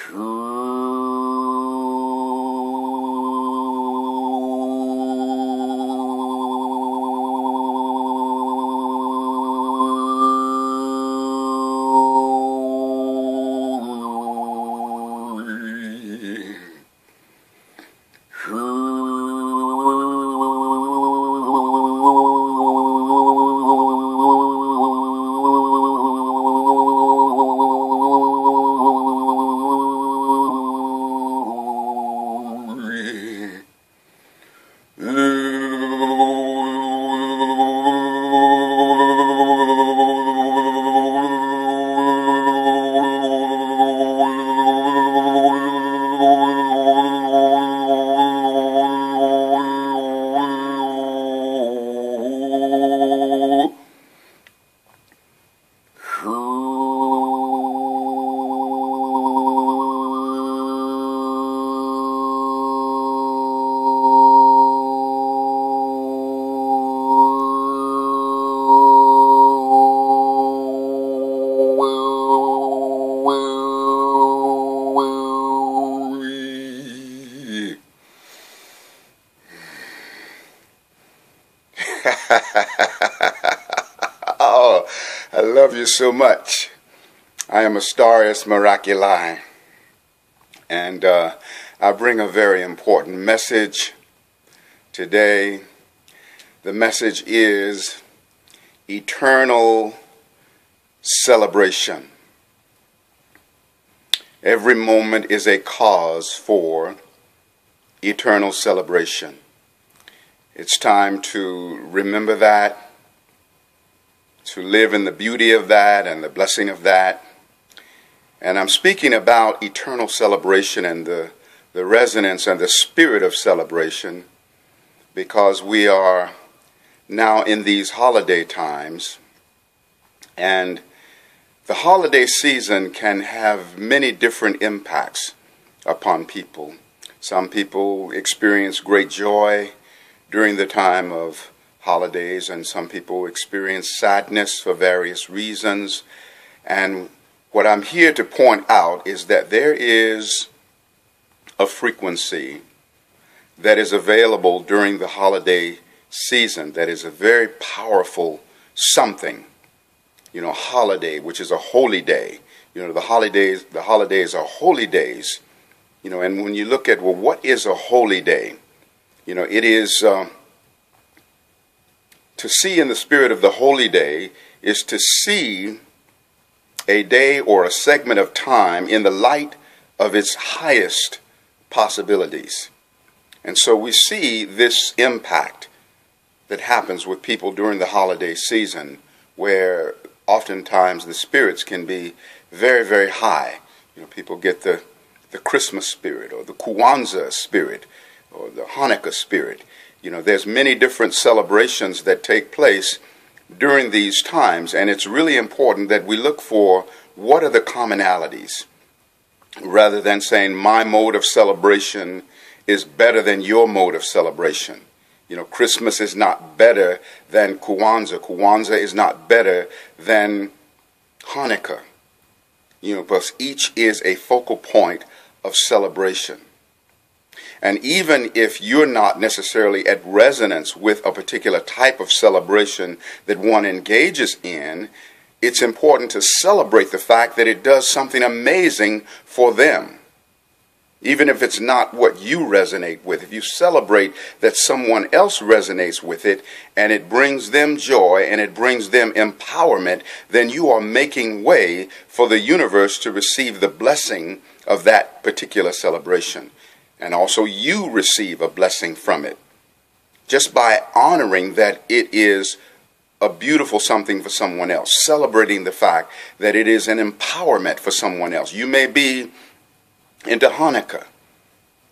Oh, I love you so much. I am Astarius Miraculi, and I bring a very important message today. The message is eternal celebration. Every moment is a cause for eternal celebration. It's time to remember that, to live in the beauty of that and the blessing of that. And I'm speaking about eternal celebration and the resonance and the spirit of celebration, because we are now in these holiday times, and the holiday season can have many different impacts upon people. Some people experience great joy during the time of holidays, and some people experience sadness for various reasons. And what I'm here to point out is that there is a frequency that is available during the holiday season that is a very powerful something. You know, holiday, which is a holy day. You know, the holidays are holy days. You know, and when you look at, well, what is a holy day? You know, it is to see in the spirit of the holy day is to see a day or a segment of time in the light of its highest possibilities. And so we see this impact that happens with people during the holiday season, where oftentimes the spirits can be very, very high. You know, people get the Christmas spirit, or the Kwanzaa spirit, or the Hanukkah spirit. You know, there's many different celebrations that take place during these times, and it's really important that we look for what are the commonalities, rather than saying my mode of celebration is better than your mode of celebration. You know, Christmas is not better than Kwanzaa. Kwanzaa is not better than Hanukkah. You know, because each is a focal point of celebration. And even if you're not necessarily at resonance with a particular type of celebration that one engages in, it's important to celebrate the fact that it does something amazing for them. Even if it's not what you resonate with, if you celebrate that someone else resonates with it and it brings them joy and it brings them empowerment, then you are making way for the universe to receive the blessing of that particular celebration. And also you receive a blessing from it, just by honoring that it is a beautiful something for someone else, celebrating the fact that it is an empowerment for someone else. You may be into Hanukkah,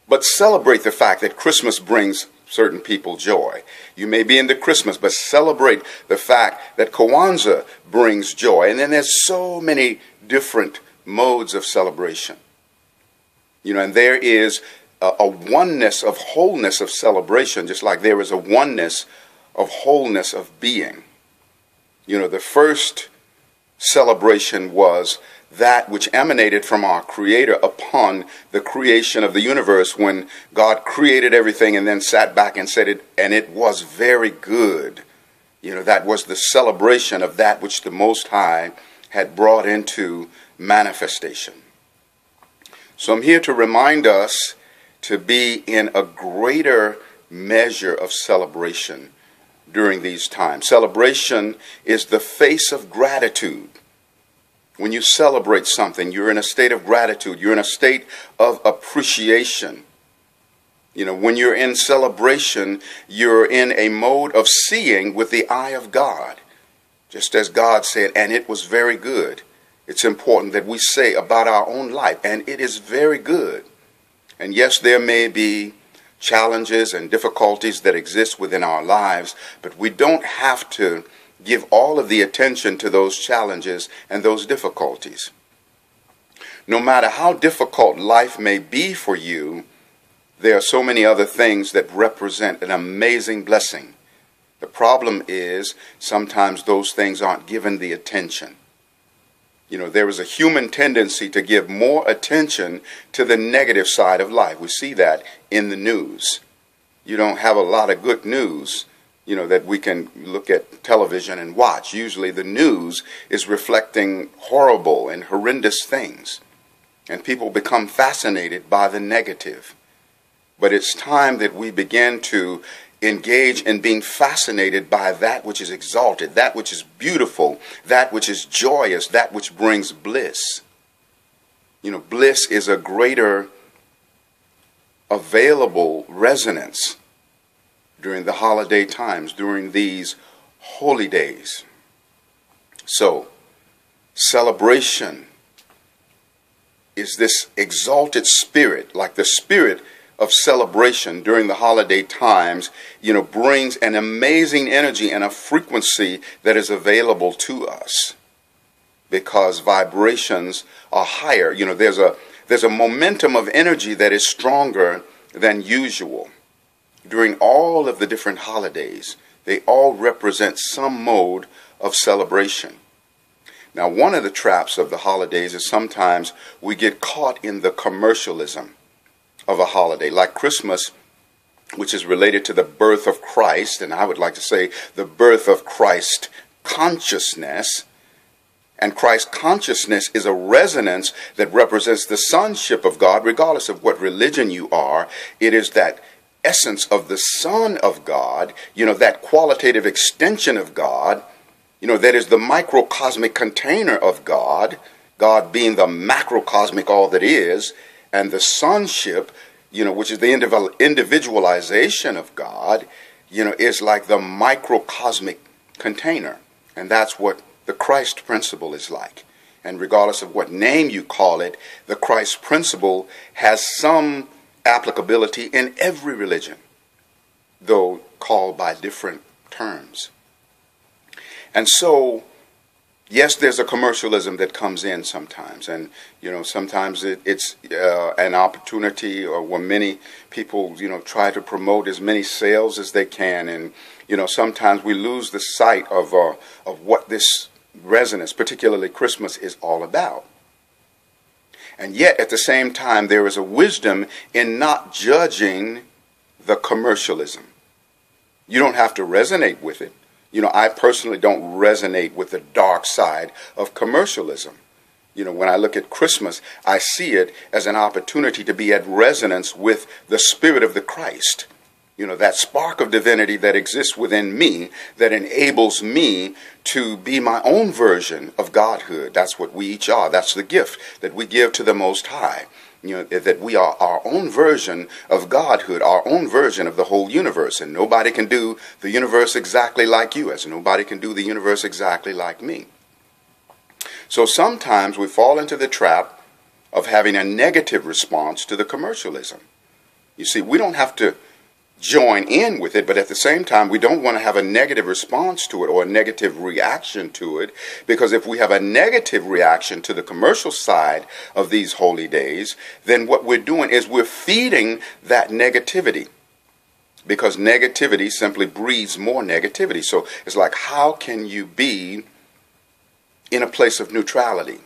but celebrate the fact that Christmas brings certain people joy. You may be into Christmas, but celebrate the fact that Kwanzaa brings joy. And then there's so many different modes of celebration. You know, and there is a oneness of wholeness of celebration, just like there is a oneness of wholeness of being. You know, the first celebration was that which emanated from our Creator upon the creation of the universe, when God created everything and then sat back and said it, and it was very good. That was the celebration of that which the Most High had brought into manifestation. So I'm here to remind us to be in a greater measure of celebration during these times. Celebration is the face of gratitude. When you celebrate something, you're in a state of gratitude. You're in a state of appreciation. When you're in celebration, you're in a mode of seeing with the eye of God. Just as God said, and it was very good. It's important that we say about our own life, and it is very good. And yes, there may be challenges and difficulties that exist within our lives, but we don't have to give all of the attention to those challenges and those difficulties. No matter how difficult life may be for you, there are so many other things that represent an amazing blessing. The problem is sometimes those things aren't given the attention. There is a human tendency to give more attention to the negative side of life. We see that in the news. You don't have a lot of good news, that we can look at television and watch. Usually the news is reflecting horrible and horrendous things, and people become fascinated by the negative. But it's time that we begin to engage in being fascinated by that which is exalted, that which is beautiful, that which is joyous, that which brings bliss. Bliss is a greater available resonance during the holiday times, during these holy days. So, celebration is this exalted spirit, like the spirit of celebration during the holiday times, brings an amazing energy and a frequency that is available to us because vibrations are higher. There's a momentum of energy that is stronger than usual. During all of the different holidays, they all represent some mode of celebration. Now, one of the traps of the holidays is sometimes we get caught in the commercialism of a holiday, like Christmas, which is related to the birth of Christ, and I would like to say the birth of Christ consciousness. And Christ consciousness is a resonance that represents the sonship of God, regardless of what religion you are. It is that essence of the Son of God, that qualitative extension of God, that is the microcosmic container of God, God being the macrocosmic all that is, and the sonship, which is the individualization of God, is like the microcosmic container. And that's what the Christ principle is like. And regardless of what name you call it, the Christ principle has some applicability in every religion, though called by different terms. And so, yes, there's a commercialism that comes in sometimes, and sometimes it's an opportunity, or when many people try to promote as many sales as they can, and sometimes we lose the sight of what this resonance, particularly Christmas, is all about. And yet, at the same time, there is a wisdom in not judging the commercialism. You don't have to resonate with it. I personally don't resonate with the dark side of commercialism. When I look at Christmas, I see it as an opportunity to be at resonance with the Spirit of the Christ. That spark of divinity that exists within me that enables me to be my own version of Godhood. That's what we each are. That's the gift that we give to the Most High. That we are our own version of Godhood, our own version of the whole universe. And nobody can do the universe exactly like you, as nobody can do the universe exactly like me. So sometimes we fall into the trap of having a negative response to the commercialism. You see, we don't have to join in with it, but at the same time, we don't want to have a negative response to it or a negative reaction to it, because if we have a negative reaction to the commercial side of these holy days, then what we're doing is we're feeding that negativity, because negativity simply breeds more negativity. So it's like, how can you be in a place of neutrality?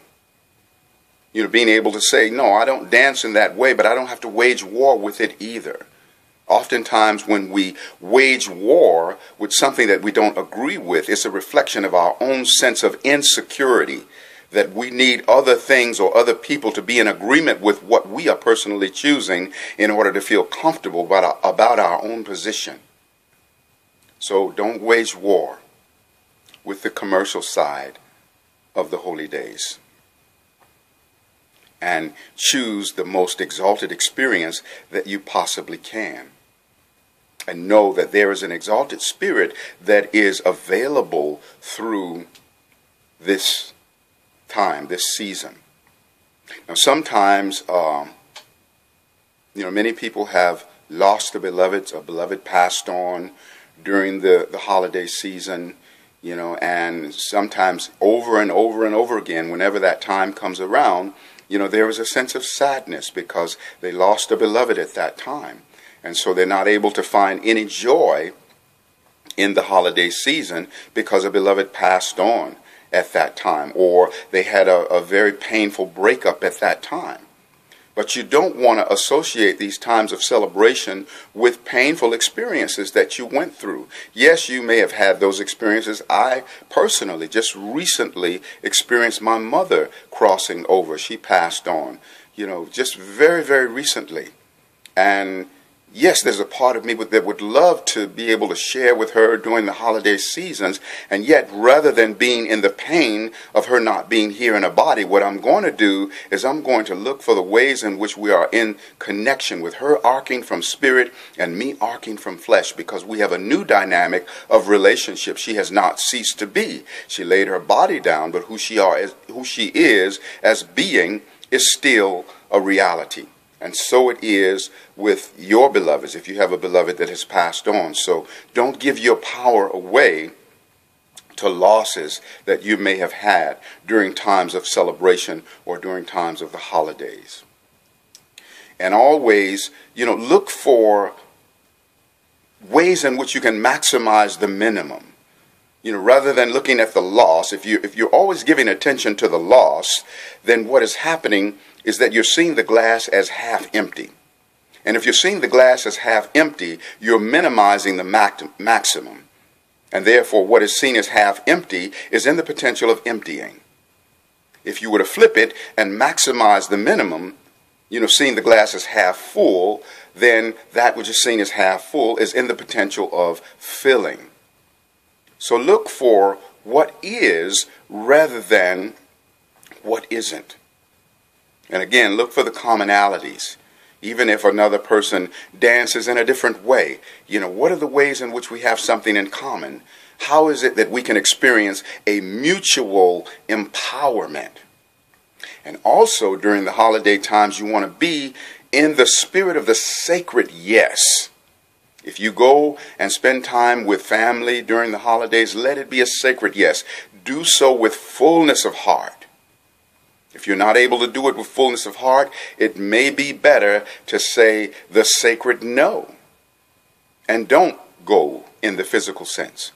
Being able to say, no, I don't dance in that way, but I don't have to wage war with it either. Oftentimes when we wage war with something that we don't agree with, it's a reflection of our own sense of insecurity, that we need other things or other people to be in agreement with what we are personally choosing in order to feel comfortable about our own position. So don't wage war with the commercial side of the holy days. And choose the most exalted experience that you possibly can. And know that there is an exalted spirit that is available through this time, this season. Now sometimes, many people have lost a beloved passed on during the holiday season, and sometimes over and over and over again, whenever that time comes around, there is a sense of sadness because they lost a beloved at that time. And so they're not able to find any joy in the holiday season because a beloved passed on at that time, or they had a very painful breakup at that time. But you don't want to associate these times of celebration with painful experiences that you went through. Yes, you may have had those experiences. I personally just recently experienced my mother crossing over. She passed on, just very, very recently. And yes, there's a part of me that would love to be able to share with her during the holiday seasons, and yet rather than being in the pain of her not being here in a body, what I'm going to do is I'm going to look for the ways in which we are in connection with her arcing from spirit and me arcing from flesh, because we have a new dynamic of relationship. She has not ceased to be. She laid her body down, but who she is as being is still a reality. And so it is with your beloveds, if you have a beloved that has passed on. So don't give your power away to losses that you may have had during times of celebration or during times of the holidays. And always, look for ways in which you can maximize the minimum. Rather than looking at the loss, if you're always giving attention to the loss, then what is happening is that you're seeing the glass as half empty. And if you're seeing the glass as half empty, you're minimizing the maximum. And therefore, what is seen as half empty is in the potential of emptying. If you were to flip it and maximize the minimum, seeing the glass as half full, then that which is seen as half full is in the potential of filling. So look for what is rather than what isn't. And again, look for the commonalities. Even if another person dances in a different way, what are the ways in which we have something in common? How is it that we can experience a mutual empowerment? And also during the holiday times, you want to be in the spirit of the sacred yes. If you go and spend time with family during the holidays, let it be a sacred yes. Do so with fullness of heart. If you're not able to do it with fullness of heart, it may be better to say the sacred no. And don't go in the physical sense.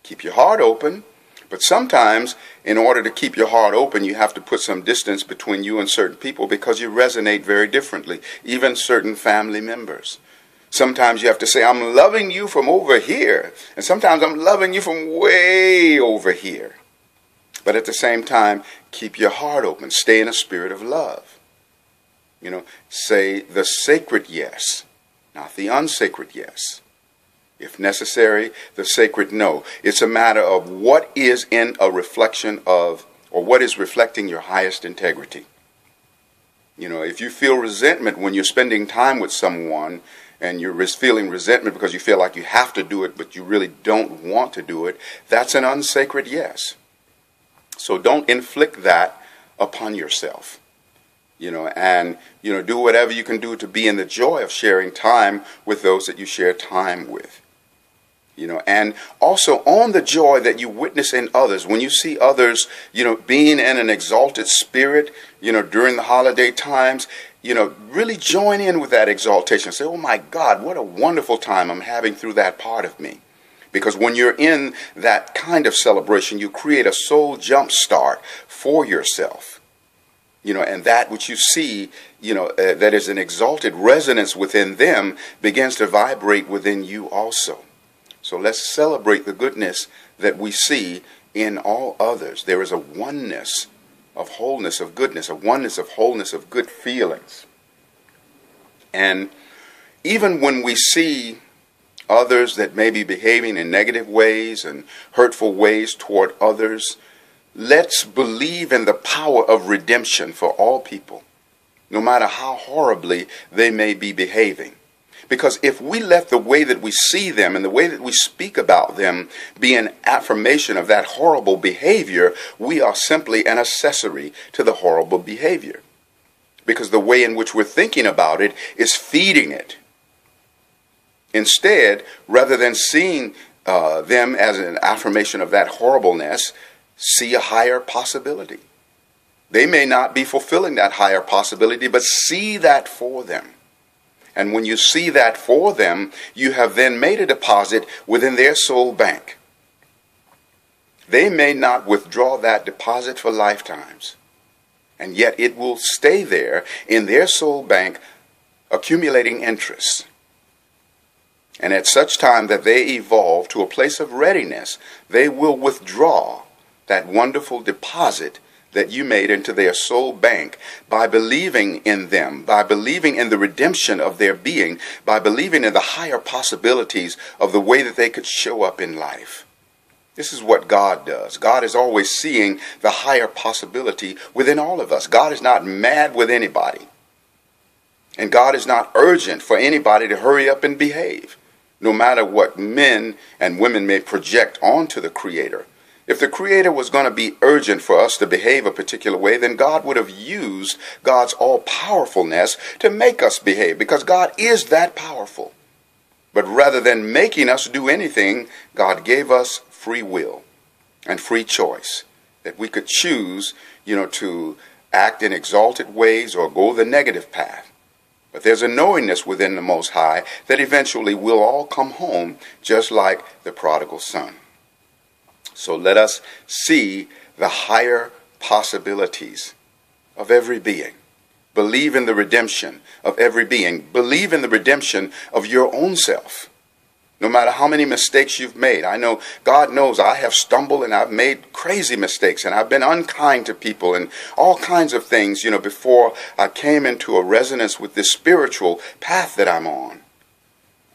Keep your heart open, but sometimes in order to keep your heart open, you have to put some distance between you and certain people because you resonate very differently, even certain family members. Sometimes you have to say, I'm loving you from over here, and sometimes I'm loving you from way over here. But at the same time, keep your heart open. Stay in a spirit of love. Say the sacred yes, not the unsacred yes. If necessary, the sacred no. It's a matter of what is in a reflection of, or what is reflecting your highest integrity. If you feel resentment when you're spending time with someone, and you're feeling resentment because you feel like you have to do it, but you really don't want to do it, that's an unsacred yes. So don't inflict that upon yourself, and do whatever you can do to be in the joy of sharing time with those that you share time with, and also own the joy that you witness in others. When you see others, being in an exalted spirit, during the holiday times, really join in with that exaltation. Say, oh my God, what a wonderful time I'm having through that part of me. Because when you're in that kind of celebration, you create a soul jump start for yourself. And that which you see, that is an exalted resonance within them begins to vibrate within you also. So let's celebrate the goodness that we see in all others. There is a oneness of wholeness, of goodness, a oneness of wholeness, of good feelings. And even when we see others that may be behaving in negative ways and hurtful ways toward others, let's believe in the power of redemption for all people, no matter how horribly they may be behaving. Because if we let the way that we see them and the way that we speak about them be an affirmation of that horrible behavior, we are simply an accessory to the horrible behavior. Because the way in which we're thinking about it is feeding it. Instead, rather than seeing them as an affirmation of that horribleness, see a higher possibility. They may not be fulfilling that higher possibility, but see that for them. And when you see that for them, you have then made a deposit within their soul bank. They may not withdraw that deposit for lifetimes, and yet it will stay there in their soul bank, accumulating interest. And at such time that they evolve to a place of readiness, they will withdraw that wonderful deposit that you made into their soul bank by believing in them, by believing in the redemption of their being, by believing in the higher possibilities of the way that they could show up in life. This is what God does. God is always seeing the higher possibility within all of us. God is not mad with anybody. And God is not urgent for anybody to hurry up and behave, no matter what men and women may project onto the Creator. If the Creator was going to be urgent for us to behave a particular way, then God would have used God's all-powerfulness to make us behave, because God is that powerful. But rather than making us do anything, God gave us free will and free choice, that we could choose, to act in exalted ways or go the negative path. But there's a knowingness within the Most High that eventually we'll all come home, just like the prodigal son. So let us see the higher possibilities of every being. Believe in the redemption of every being. Believe in the redemption of your own self. No matter how many mistakes you've made. I know, God knows, I have stumbled and I've made crazy mistakes and I've been unkind to people and all kinds of things, before I came into a resonance with this spiritual path that I'm on.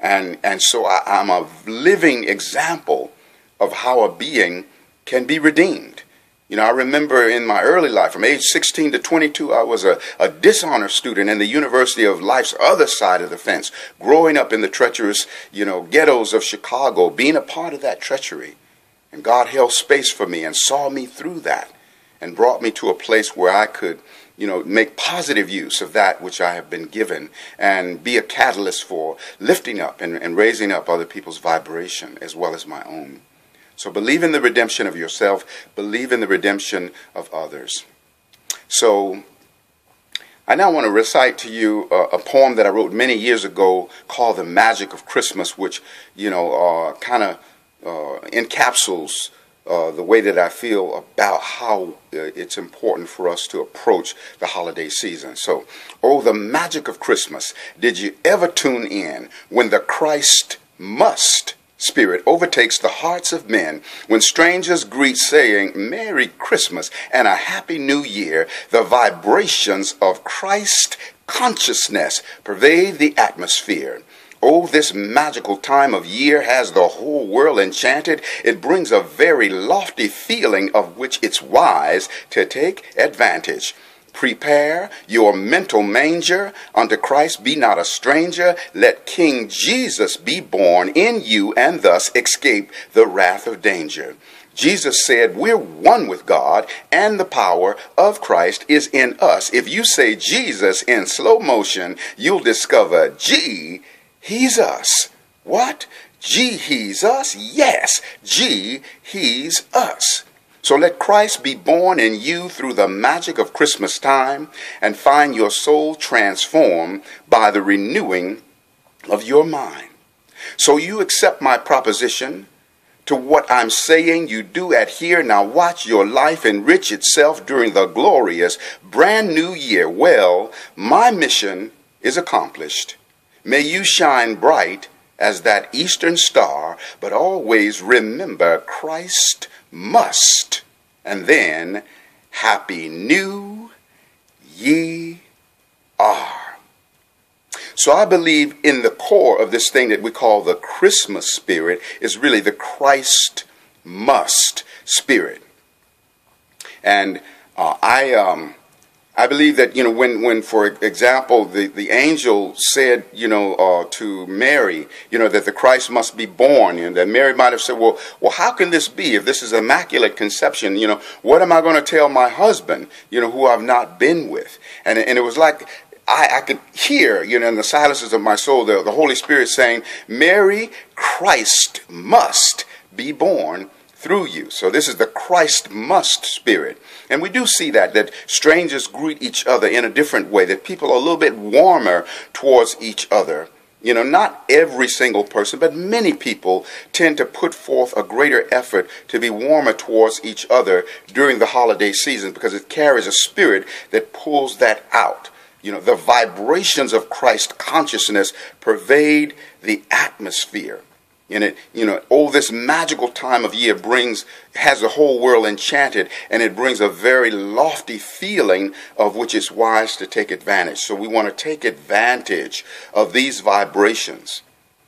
And so I'm a living example of how a being can be redeemed. I remember in my early life, from age 16 to 22, I was a dishonor student in the University of Life's other side of the fence, growing up in the treacherous, ghettos of Chicago, being a part of that treachery. And God held space for me and saw me through that and brought me to a place where I could, make positive use of that which I have been given and be a catalyst for lifting up and raising up other people's vibration as well as my own. So believe in the redemption of yourself. Believe in the redemption of others. So I now want to recite to you a poem that I wrote many years ago called The Magic of Christmas, which, kind of encapsulates the way that I feel about how it's important for us to approach the holiday season. So, the magic of Christmas. Did you ever tune in when the Christ must spirit overtakes the hearts of men, when strangers greet saying Merry Christmas and a Happy New Year? The vibrations of Christ consciousness pervade the atmosphere. This magical time of year has the whole world enchanted. It brings a very lofty feeling of which it's wise to take advantage. Prepare your mental manger, unto Christ be not a stranger. Let King Jesus be born in you, and thus escape the wrath of danger. Jesus said we're one with God, and the power of Christ is in us. If you say Jesus in slow motion, you'll discover, gee, he's us. What? Gee, he's us? Yes, gee, he's us. So let Christ be born in you through the magic of Christmas time, and find your soul transformed by the renewing of your mind. So you accept my proposition to what I'm saying? You do adhere. Now watch your life enrich itself during the glorious brand new year. Well, my mission is accomplished. May you shine bright as that eastern star, but always remember Christ must. And then, Happy New Ye Are. So I believe in the core of this thing that we call the Christmas spirit is really the Christ must spirit. And I believe that, when for example, the angel said, to Mary, that the Christ must be born, and that Mary might have said, well, how can this be if this is immaculate conception? What am I going to tell my husband, who I've not been with? And it was like, I could hear, in the silences of my soul, the Holy Spirit saying, Mary, Christ must be born through you. So this is the Christ must spirit. And we do see that strangers greet each other in a different way, that people are a little bit warmer towards each other. Not every single person, but many people tend to put forth a greater effort to be warmer towards each other during the holiday season, because it carries a spirit that pulls that out. The vibrations of Christ consciousness pervade the atmosphere. And this magical time of year has the whole world enchanted, and it brings a very lofty feeling of which it's wise to take advantage. So we want to take advantage of these vibrations,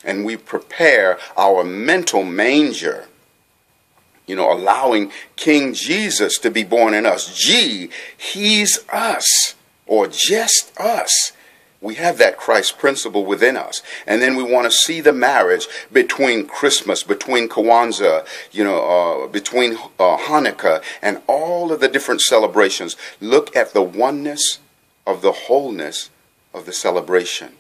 and we prepare our mental manger, allowing King Jesus to be born in us. He's us. Or just us. We have that Christ principle within us. And then we want to see the marriage between Christmas, between Kwanzaa, between Hanukkah, and all of the different celebrations. Look at the oneness of the wholeness of the celebration.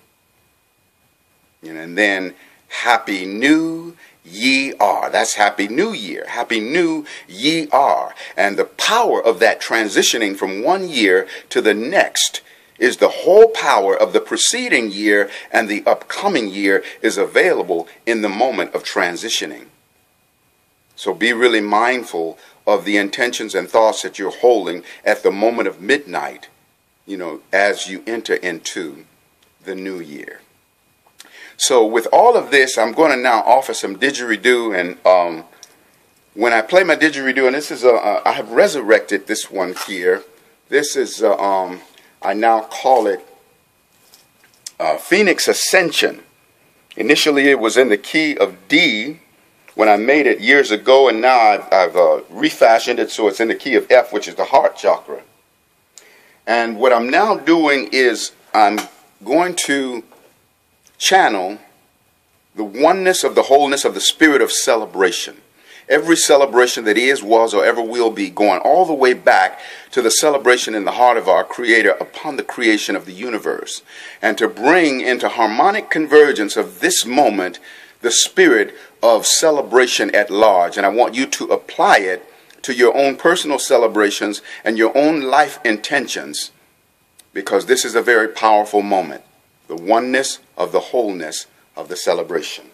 And then, Happy New Ye Are. That's Happy New Year. Happy New Ye Are. And the power of that transitioning from one year to the next is the whole power of the preceding year, and the upcoming year is available in the moment of transitioning. So be really mindful of the intentions and thoughts that you're holding at the moment of midnight, as you enter into the new year. So with all of this, I'm going to now offer some didgeridoo, and when I play my didgeridoo, and this is I have resurrected this one here. This is I now call it Phoenix Ascension. Initially, it was in the key of D when I made it years ago, and now I've refashioned it so it's in the key of F, which is the heart chakra. And what I'm now doing is I'm going to channel the oneness of the wholeness of the spirit of celebration. Every celebration that is, was, or ever will be, going all the way back to the celebration in the heart of our Creator upon the creation of the universe, and to bring into harmonic convergence of this moment the spirit of celebration at large. And I want you to apply it to your own personal celebrations and your own life intentions, because this is a very powerful moment. The oneness of the wholeness of the celebration.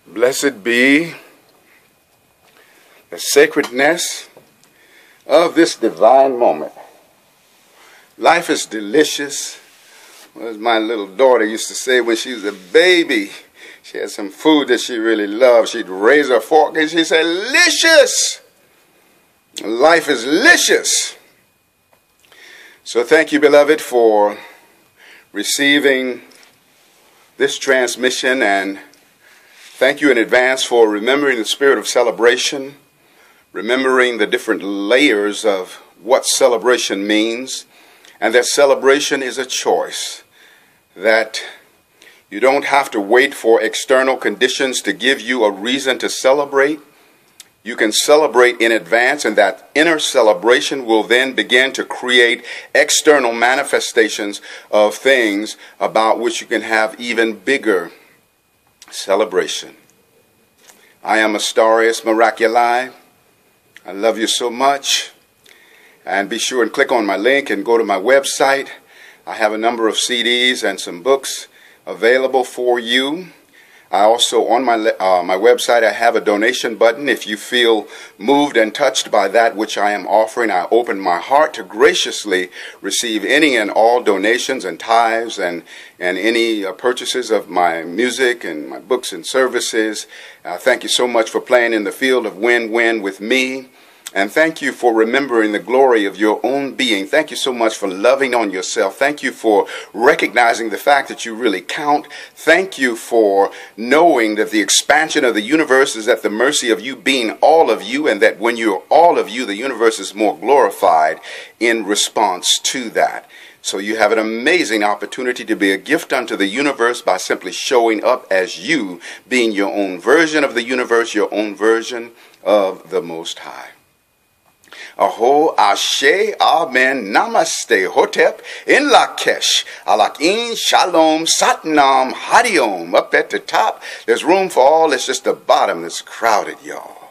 Blessed be the sacredness of this divine moment. Life is delicious. As my little daughter used to say when she was a baby, she had some food that she really loved. She'd raise her fork and she'd say, "Licious!" Life is licious. So thank you, beloved, for receiving this transmission, and thank you in advance for remembering the spirit of celebration, remembering the different layers of what celebration means, and that celebration is a choice, that you don't have to wait for external conditions to give you a reason to celebrate. You can celebrate in advance, and that inner celebration will then begin to create external manifestations of things about which you can have even bigger celebration. I am Astarius Miraculi. I love you so much. And be sure and click on my link and go to my website. I have a number of CDs and some books available for you. I also, on my website, I have a donation button. If you feel moved and touched by that which I am offering, I open my heart to graciously receive any and all donations and tithes and any purchases of my music and my books and services. Thank you so much for playing in the field of win-win with me. And thank you for remembering the glory of your own being. Thank you so much for loving on yourself. Thank you for recognizing the fact that you really count. Thank you for knowing that the expansion of the universe is at the mercy of you being all of you, and that when you're all of you, the universe is more glorified in response to that. So you have an amazing opportunity to be a gift unto the universe by simply showing up as you, being your own version of the universe, your own version of the Most High. Aho, Ashe, Amen, Namaste, Hotep, in Lakesh, Alakin, Shalom, Satnam, Hariom. Up at the top, there's room for all. It's just the bottom that's crowded, y'all.